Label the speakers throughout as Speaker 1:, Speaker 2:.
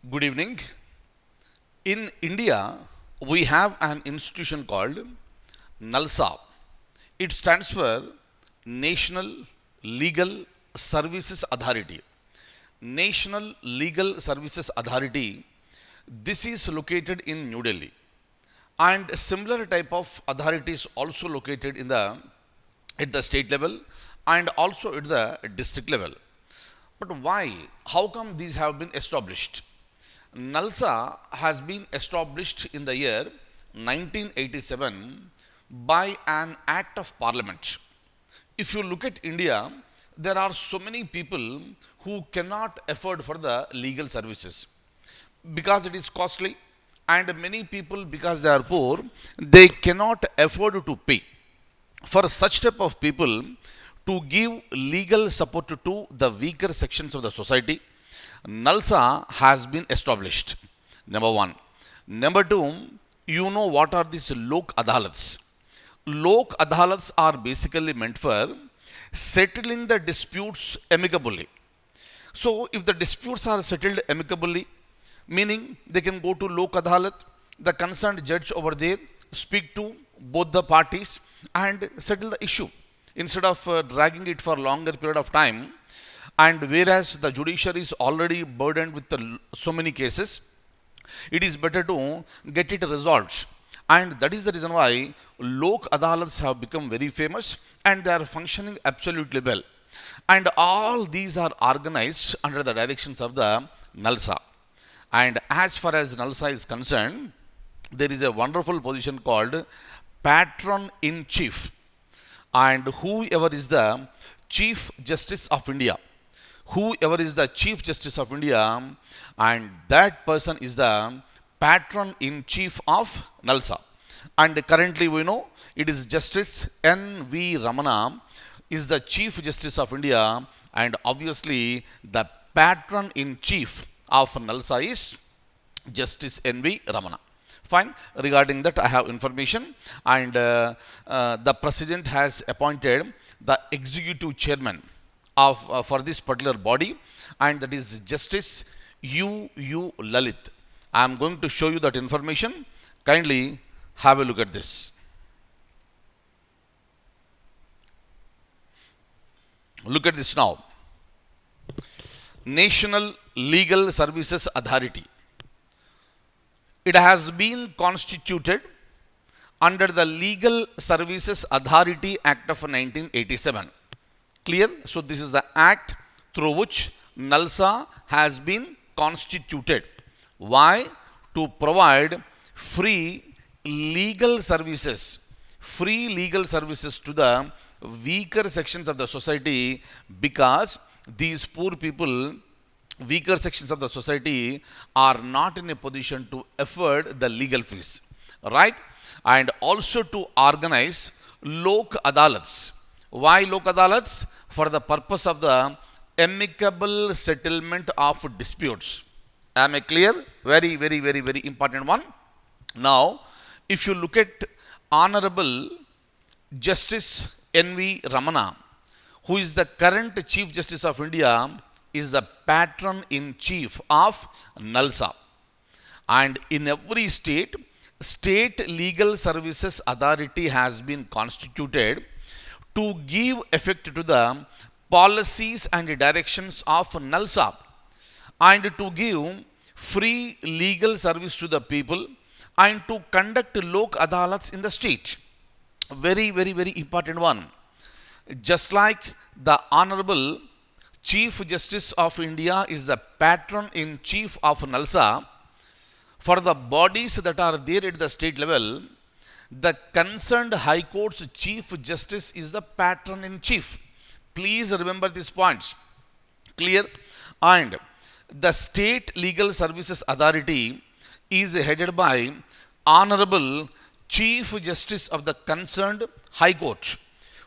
Speaker 1: Good evening. In India, we have an institution called NALSA. It stands for National Legal Services Authority. National Legal Services Authority. This is located in New Delhi. And similar type of authorities also located at the state level and also at the district level. But why? How come these have been established? NALSA has been established in the year 1987 by an act of parliament. If you look at India, there are so many people who cannot afford for the legal services because it is costly, and many people, because they are poor, they cannot afford to pay. For such type of people to give legal support to the weaker sections of the society, NALSA has been established. Number one. Number two, you know what are these Lok Adalats? Lok Adalats are basically meant for settling the disputes amicably. So, if the disputes are settled amicably, meaning they can go to Lok Adalat, the concerned judge over there speak to both the parties and settle the issue instead of dragging it for a longer period of time. And whereas the judiciary is already burdened with so many cases, it is better to get it resolved. And that is the reason why Lok Adalats have become very famous and they are functioning absolutely well. And all these are organized under the directions of the NALSA. And as far as NALSA is concerned, there is a wonderful position called Patron in Chief. And whoever is the Chief Justice of India, whoever is the Chief Justice of India, and that person is the Patron in Chief of NALSA. And currently we know it is Justice N.V. Ramana is the Chief Justice of India, and obviously the Patron in Chief of NALSA is Justice N.V. Ramana. Fine. Regarding that, I have information, and the President has appointed the Executive Chairman of for this particular body, and that is Justice U. Lalit. I am going to show you that information. Kindly have a look at this. Look at this now. National Legal Services Authority. It has been constituted under the Legal Services Authority Act of 1987. Clear? So this is the act through which NALSA has been constituted. Why? To provide free legal services to the weaker sections of the society, because these poor people, weaker sections of the society, are not in a position to afford the legal fees, right? And also to organize Lok Adalats. Why Lok Adalats? For the purpose of the amicable settlement of disputes. Am I clear? Very important one. Now, if you look at Honorable Justice N.V. Ramana, who is the current Chief Justice of India, is the Patron in Chief of NALSA. And in every state, State Legal Services Authority has been constituted to give effect to the policies and directions of NALSA, and to give free legal service to the people, and to conduct Lok Adalats in the state. Very important one. Just like the Honorable Chief Justice of India is the Patron in Chief of NALSA, for the bodies that are there at the state level, the concerned High Court's Chief Justice is the Patron in Chief. Please remember these points. Clear? And the State Legal Services Authority is headed by Honorable Chief Justice of the concerned High Court,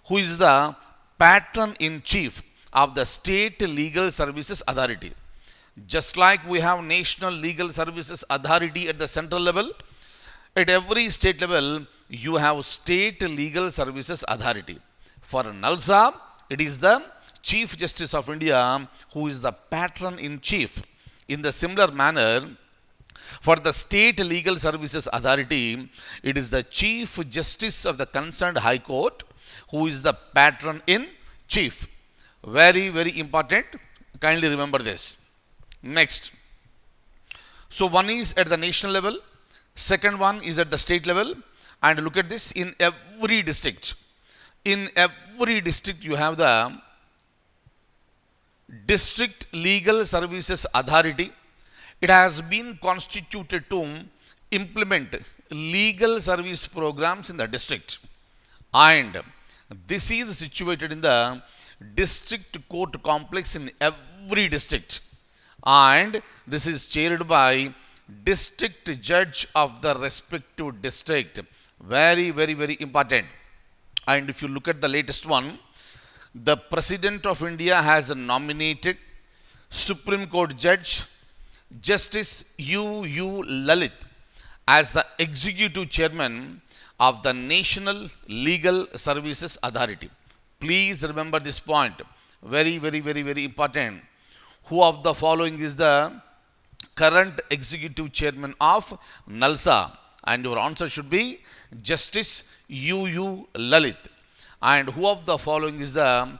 Speaker 1: who is the Patron in Chief of the State Legal Services Authority. Just like we have National Legal Services Authority at the central level, at every state level you have State Legal Services Authority. For NALSA, it is the Chief Justice of India who is the Patron in Chief. In the similar manner, for the State Legal Services Authority, it is the Chief Justice of the concerned High Court who is the patron in chief. Very, very important. Kindly remember this. Next. So one is at the national level, second one is at the state level, and look at this in every district. In every district you have the District Legal Services Authority. It has been constituted to implement legal service programs in the district, and this is situated in the district court complex in every district, and this is chaired by district judge of the respective district. Very, very, very important. And if you look at the latest one, the President of India has nominated Supreme Court Judge Justice U. Lalit as the executive chairman of the National Legal Services Authority. Please remember this point. Very, very, very, very important. Who of the following is the current executive chairman of NALSA? And your answer should be Justice U. Lalit. And who of the following is the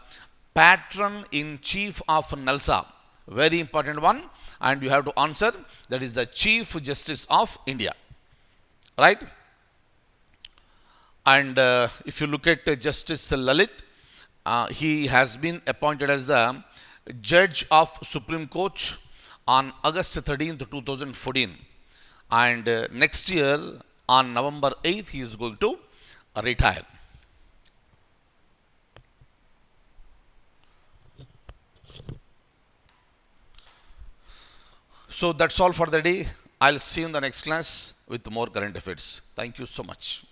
Speaker 1: patron in chief of NALSA? Very important one. And you have to answer, that is the Chief Justice of India. Right? And if you look at Justice Lalit, he has been appointed as the Judge of Supreme Court on August 13th, 2014. And next year, on November 8th, he is going to retire. So that's all for the day. I'll see you in the next class with more current affairs. Thank you so much.